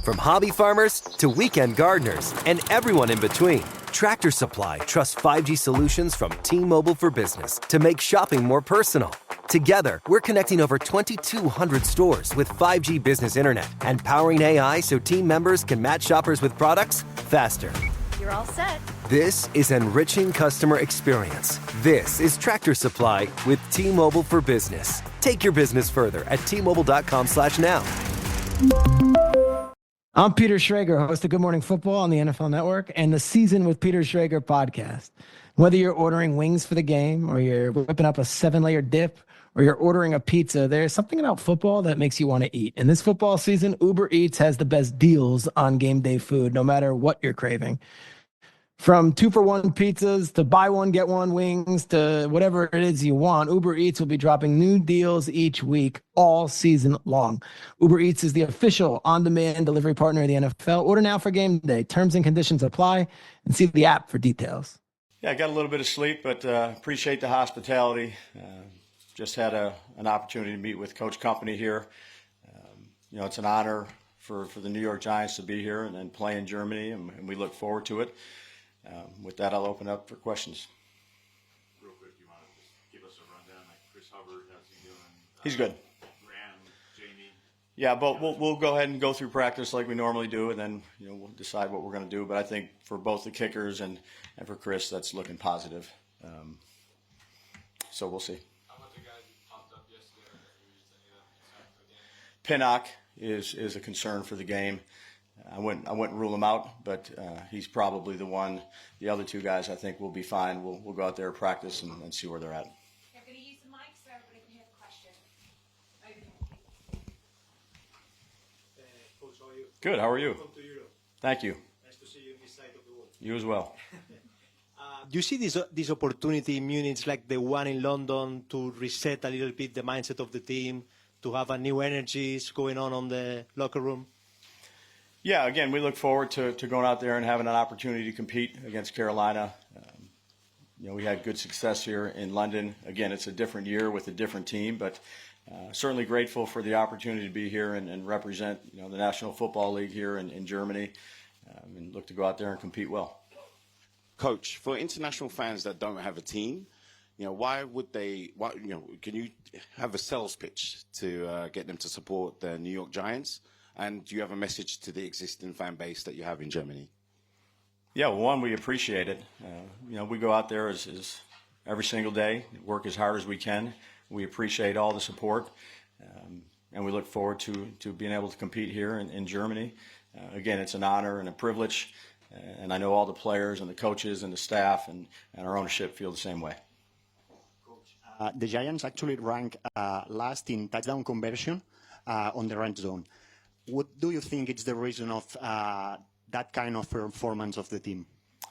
From hobby farmers to weekend gardeners and everyone in between, Tractor Supply trusts 5G solutions from T-Mobile for Business to make shopping more personal. Together, we're connecting over 2,200 stores with 5G business internet and powering AI so team members can match shoppers with products faster. You're all set. This is enriching customer experience. This is Tractor Supply with T-Mobile for Business. Take your business further at T-Mobile.com/now. I'm Peter Schrager, host of Good Morning Football on the NFL Network and the Season with Peter Schrager podcast. Whether you're ordering wings for the game or you're whipping up a 7-layer dip or you're ordering a pizza, there's something about football that makes you want to eat. And this football season, Uber Eats has the best deals on game day food, no matter what you're craving. From 2-for-1 pizzas to buy one, get one wings to whatever it is you want, Uber Eats will be dropping new deals each week all season long. Uber Eats is the official on-demand delivery partner of the NFL. Order now for game day. Terms and conditions apply, and see the app for details. Yeah, I got a little bit of sleep, but appreciate the hospitality. Just had an opportunity to meet with Coach Company here. It's an honor for the New York Giants to be here and play in Germany, and we look forward to it. With that, I'll open up for questions. Real quick, you want to just give us a rundown, like Chris Hubbard, how's he doing? He's good. Graham, Jamie. Yeah, but we'll go ahead and go through practice like we normally do, and then we'll decide what we're going to do. But I think for both the kickers and for Chris, that's looking positive. So we'll see. How about the guys you popped up yesterday? Pinnock is a concern for the game. I wouldn't rule him out, but he's probably the one. The other two guys, I think, will be fine. We'll go out there, practice, and see where they're at. I'm going to use the mic so everybody can hear the question. Coach, how are you? Good. How are you? Welcome to Europe. Thank you. Nice to see you in this side of the world. You as well. Do you see this opportunity in Munich, like the one in London, to reset a little bit the mindset of the team, to have a new energies going on the locker room? Yeah, again, we look forward to going out there and having an opportunity to compete against Carolina. We had good success here in London. Again, it's a different year with a different team, but certainly grateful for the opportunity to be here and represent the National Football League here in Germany, and look to go out there and compete well. Coach, for international fans that don't have a team, why would they? Can you have a sales pitch to get them to support the New York Giants? And do you have a message to the existing fan base that you have in Germany? Yeah, well, one, we appreciate it. We go out there as every single day, work as hard as we can. We appreciate all the support, and we look forward to being able to compete here in Germany. Again, it's an honor and a privilege, and I know all the players and the coaches and the staff and our ownership feel the same way. Coach, the Giants actually rank last in touchdown conversion on the red zone. What do you think is the reason of that kind of performance of the team?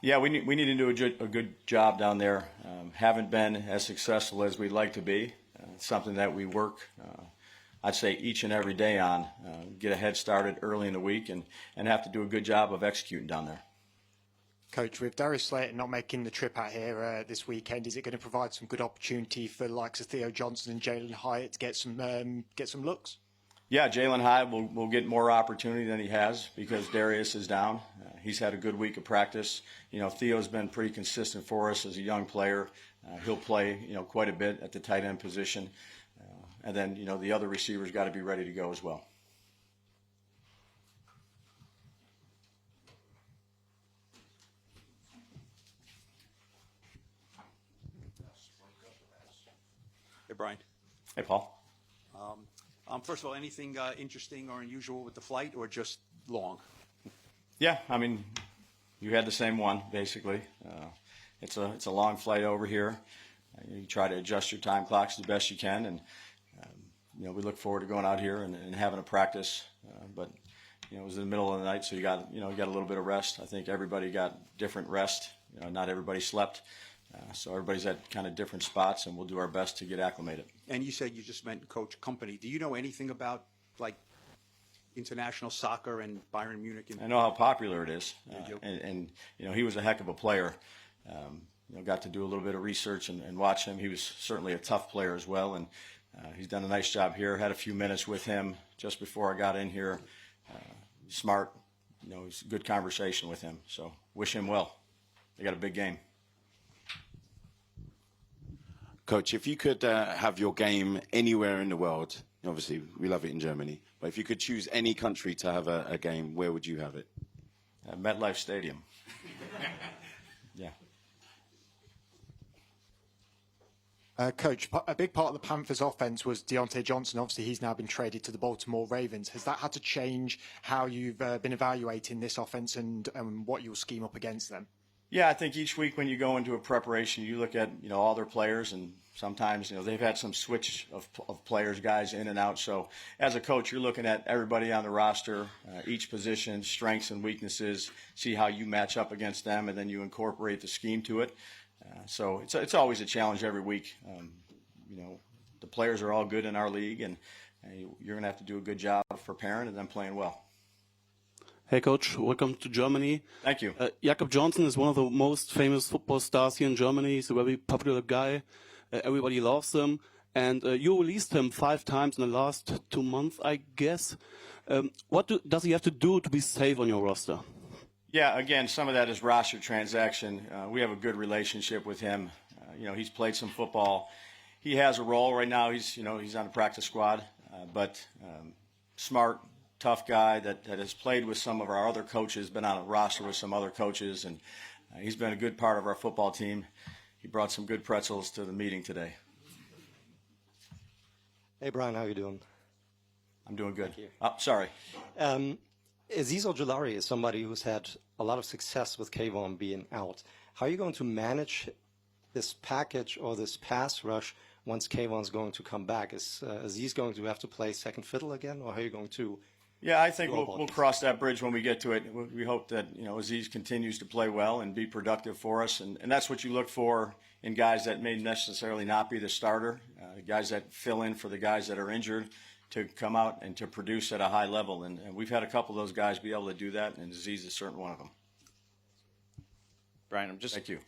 Yeah, we need to do a good job down there. Haven't been as successful as we'd like to be. It's something that we work, I'd say, each and every day on. Get a head started early in the week and have to do a good job of executing down there. Coach, with Darius Slayton not making the trip out here this weekend, is it going to provide some good opportunity for the likes of Theo Johnson and Jalen Hyatt to get some looks? Yeah, Jalen Hyatt will get more opportunity than he has because Darius is down. He's had a good week of practice. Theo's been pretty consistent for us as a young player. He'll play, quite a bit at the tight end position. And then, the other receivers got to be ready to go as well. Hey, Brian. Hey, Paul. First of all, anything interesting or unusual with the flight, or just long? Yeah, you had the same one basically. It's a long flight over here. You try to adjust your time clocks the best you can, and we look forward to going out here and having a practice. But it was in the middle of the night, so you got a little bit of rest. I think everybody got different rest. Not everybody slept. So everybody's at kind of different spots, and we'll do our best to get acclimated. And you said you just meant Coach Company. Do you know anything about, like, international soccer and Bayern Munich? I know how popular it is, and he was a heck of a player. Got to do a little bit of research and watch him. He was certainly a tough player as well, and he's done a nice job here. Had a few minutes with him just before I got in here. smart. It's a good conversation with him. So wish him well. They got a big game. Coach, if you could have your game anywhere in the world, obviously we love it in Germany, but if you could choose any country to have a game, where would you have it? At MetLife Stadium. Yeah. Coach, a big part of the Panthers' offense was Deontay Johnson. Obviously, he's now been traded to the Baltimore Ravens. Has that had to change how you've been evaluating this offense and what you'll scheme up against them? Yeah, I think each week when you go into a preparation, you look at all their players, and sometimes they've had some switch of players, guys in and out. So as a coach, you're looking at everybody on the roster, each position, strengths and weaknesses, see how you match up against them, and then you incorporate the scheme to it. So it's always a challenge every week. The players are all good in our league, and you're going to have to do a good job of preparing and then playing well. Hey, Coach. Welcome to Germany. Thank you. Jakob Johnson is one of the most famous football stars here in Germany. He's a very popular guy. Everybody loves him. And you released him 5 times in the last 2 months, I guess. What does he have to do to be safe on your roster? Yeah, again, some of that is roster transaction. We have a good relationship with him. He's played some football. He has a role right now. He's on the practice squad, but smart, tough guy that has played with some of our other coaches, been on a roster with some other coaches, and he's been a good part of our football team. He brought some good pretzels to the meeting today. Hey, Brian, how you doing? I'm doing good. Oh, sorry. Azeez Ojulari is somebody who's had a lot of success with Kayvon being out. How are you going to manage this package or this pass rush once Kayvon's going to come back? Is Azeez going to have to play second fiddle again, or how are you going to... Yeah, I think we'll cross that bridge when we get to it. We hope that Azeez continues to play well and be productive for us, and that's what you look for in guys that may necessarily not be the starter, guys that fill in for the guys that are injured, to come out and to produce at a high level. And we've had a couple of those guys be able to do that, and Azeez is certainly one of them. Brian, Thank you.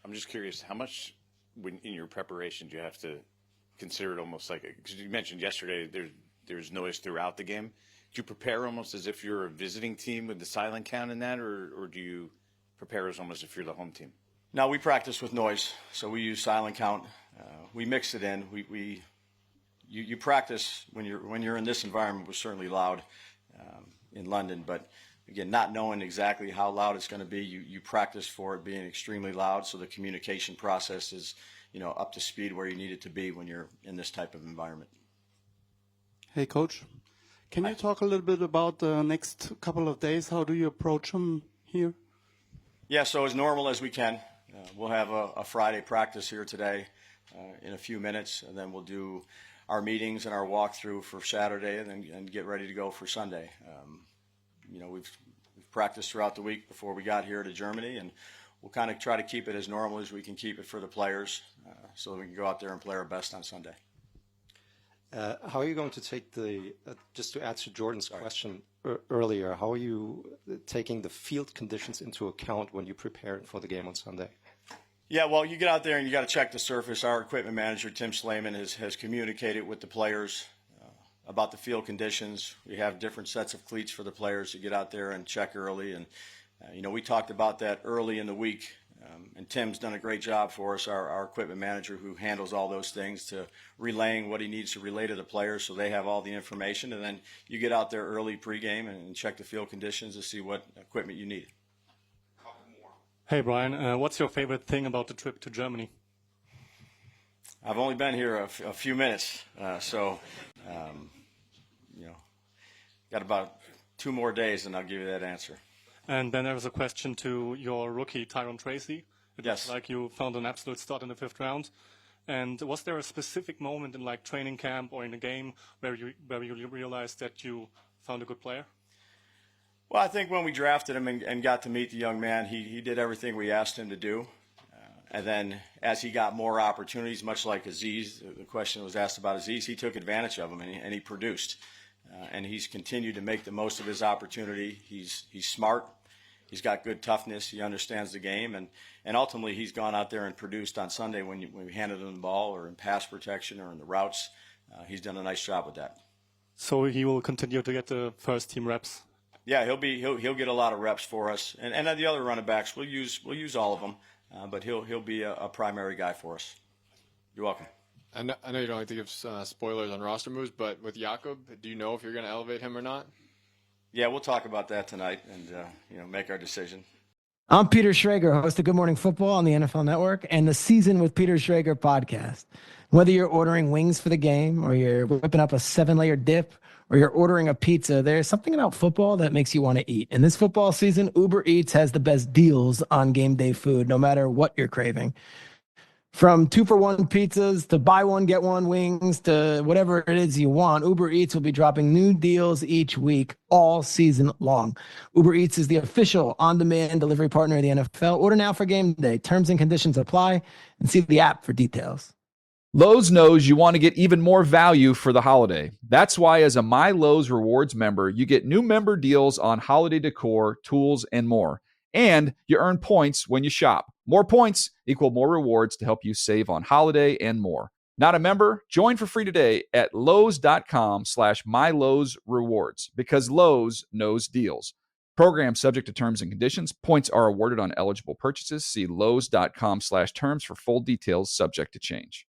I'm just curious, how much in your preparation do you have to consider it almost like, because you mentioned yesterday there's noise throughout the game. Do you prepare almost as if you're a visiting team with the silent count in that, or do you prepare as almost if you're the home team? No, we practice with noise, so we use silent count. We mix it in. You practice when you're in this environment. Was certainly loud in London, but again, not knowing exactly how loud it's going to be, you practice for it being extremely loud, so the communication process is up to speed where you need it to be when you're in this type of environment. Hey, Coach. Can you talk a little bit about the next couple of days? How do you approach them here? Yeah, so as normal as we can. We'll have a Friday practice here today in a few minutes, and then we'll do our meetings and our walkthrough for Saturday, and get ready to go for Sunday. We've practiced throughout the week before we got here to Germany, and we'll kind of try to keep it as normal as we can keep it for the players, so that we can go out there and play our best on Sunday. How are you going to take just to answer Jordan's question earlier, how are you taking the field conditions into account when you prepare for the game on Sunday? Yeah, well, you get out there and you got to check the surface. Our equipment manager, Tim Slayman, has communicated with the players about the field conditions. We have different sets of cleats for the players to get out there and check early. And, we talked about that early in the week. And Tim's done a great job for us, our equipment manager, who handles all those things, to relaying what he needs to relay to the players so they have all the information. And then you get out there early pregame and check the field conditions to see what equipment you need. Hey, Brian, what's your favorite thing about the trip to Germany? I've only been here a few minutes, got about 2 more days, and I'll give you that answer. And then there was a question to your rookie, Tyrone Tracy. It Yes. looks like you found an absolute start in the 5th round. And was there a specific moment in training camp or in a game where you realized that you found a good player? Well, I think when we drafted him and got to meet the young man, he did everything we asked him to do. And then as he got more opportunities, much like Azeez, the question was asked about Azeez, he took advantage of them and he produced. And he's continued to make the most of his opportunity. He's smart. He's got good toughness. He understands the game. And ultimately, he's gone out there and produced on Sunday when we handed him the ball, or in pass protection, or in the routes. He's done a nice job with that. So he will continue to get the first team reps Yeah, he'll get a lot of reps for us, and the other running backs we'll use all of them, but he'll be a primary guy for us. You're welcome. I know you don't like to give spoilers on roster moves, but with Jakob, do you know if you're going to elevate him or not? Yeah, we'll talk about that tonight and make our decision. I'm Peter Schrager, host of Good Morning Football on the NFL Network and the Season with Peter Schrager podcast. Whether you're ordering wings for the game or you're whipping up a 7-layer dip or you're ordering a pizza, there's something about football that makes you want to eat. And this football season, Uber Eats has the best deals on game day food, no matter what you're craving. From 2-for-1 pizzas to buy one, get one wings to whatever it is you want, Uber Eats will be dropping new deals each week all season long. Uber Eats is the official on-demand delivery partner of the NFL. Order now for game day. Terms and conditions apply, and see the app for details. Lowe's knows you want to get even more value for the holiday. That's why as a My Lowe's Rewards member, you get new member deals on holiday decor, tools, and more. And you earn points when you shop. More points equal more rewards to help you save on holiday and more. Not a member? Join for free today at lowes.com/mylowesrewards because Lowe's knows deals. Program subject to terms and conditions. Points are awarded on eligible purchases. See lowes.com/terms for full details, subject to change.